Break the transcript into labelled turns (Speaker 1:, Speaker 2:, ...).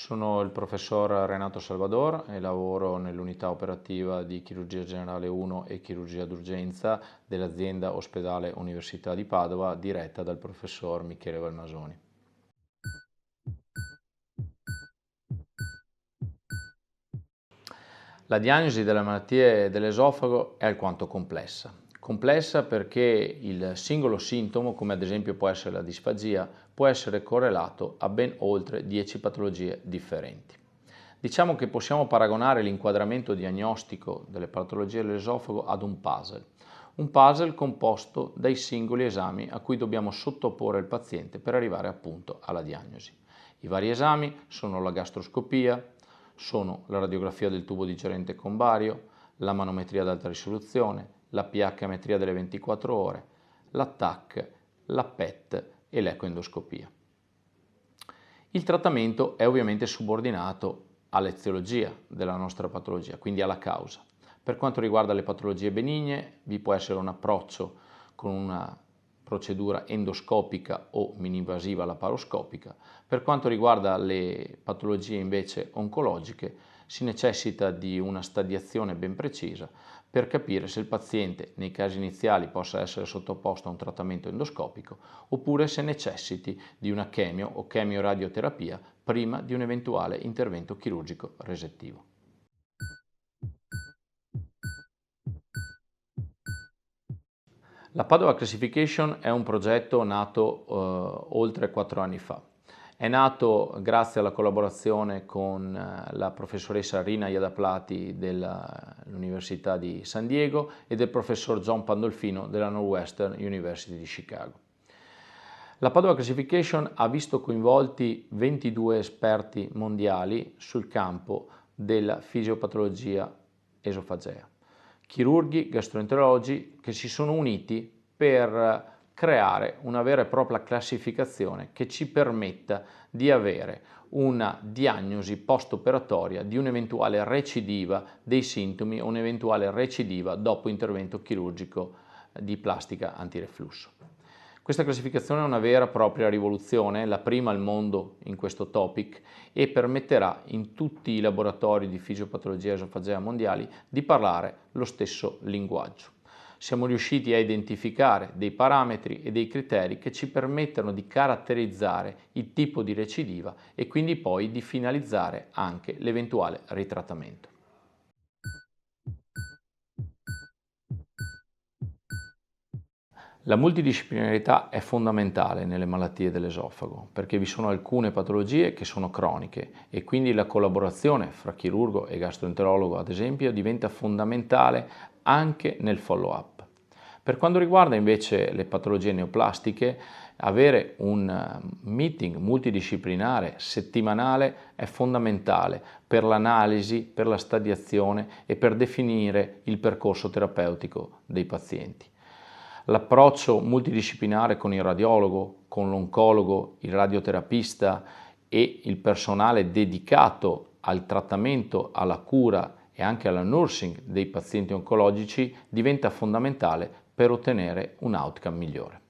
Speaker 1: Sono il professor Renato Salvador e lavoro nell'unità operativa di chirurgia generale 1 e chirurgia d'urgenza dell'azienda Ospedale Università di Padova, diretta dal professor Michele Valmasoni. La diagnosi delle malattie dell'esofago è alquanto complessa. Complessa perché il singolo sintomo, come ad esempio può essere la disfagia, può essere correlato a ben oltre 10 patologie differenti. Diciamo che possiamo paragonare l'inquadramento diagnostico delle patologie dell'esofago ad un puzzle composto dai singoli esami a cui dobbiamo sottoporre il paziente per arrivare appunto alla diagnosi. I vari esami sono la gastroscopia, sono la radiografia del tubo digerente con bario, la manometria ad alta risoluzione, la pH-metria delle 24 ore, la TAC, la PET e l'ecoendoscopia. Il trattamento è ovviamente subordinato all'eziologia della nostra patologia, quindi alla causa. Per quanto riguarda le patologie benigne, vi può essere un approccio con una procedura endoscopica o mini-invasiva laparoscopica. Per quanto riguarda le patologie invece oncologiche, si necessita di una stadiazione ben precisa per capire se il paziente nei casi iniziali possa essere sottoposto a un trattamento endoscopico oppure se necessiti di una chemio o chemioradioterapia prima di un eventuale intervento chirurgico resettivo. La Padova Classification è un progetto nato oltre 4 anni fa. È nato grazie alla collaborazione con la professoressa Rina Iadaplati dell'Università di San Diego e del professor John Pandolfino della Northwestern University di Chicago. La Padova Classification ha visto coinvolti 22 esperti mondiali sul campo della fisiopatologia esofagea. Chirurghi, gastroenterologi che si sono uniti per creare una vera e propria classificazione che ci permetta di avere una diagnosi post-operatoria di un'eventuale recidiva dei sintomi o un'eventuale recidiva dopo intervento chirurgico di plastica antireflusso. Questa classificazione è una vera e propria rivoluzione, la prima al mondo in questo topic, e permetterà in tutti i laboratori di fisiopatologia esofagea mondiali di parlare lo stesso linguaggio. Siamo riusciti a identificare dei parametri e dei criteri che ci permettono di caratterizzare il tipo di recidiva e quindi poi di finalizzare anche l'eventuale ritrattamento. La multidisciplinarità è fondamentale nelle malattie dell'esofago perché vi sono alcune patologie che sono croniche e quindi la collaborazione fra chirurgo e gastroenterologo, ad esempio, diventa fondamentale anche nel follow-up. Per quanto riguarda invece le patologie neoplastiche, avere un meeting multidisciplinare settimanale è fondamentale per l'analisi, per la stadiazione e per definire il percorso terapeutico dei pazienti. L'approccio multidisciplinare con il radiologo, con l'oncologo, il radioterapista e il personale dedicato al trattamento, alla cura e anche alla nursing dei pazienti oncologici diventa fondamentale per ottenere un outcome migliore.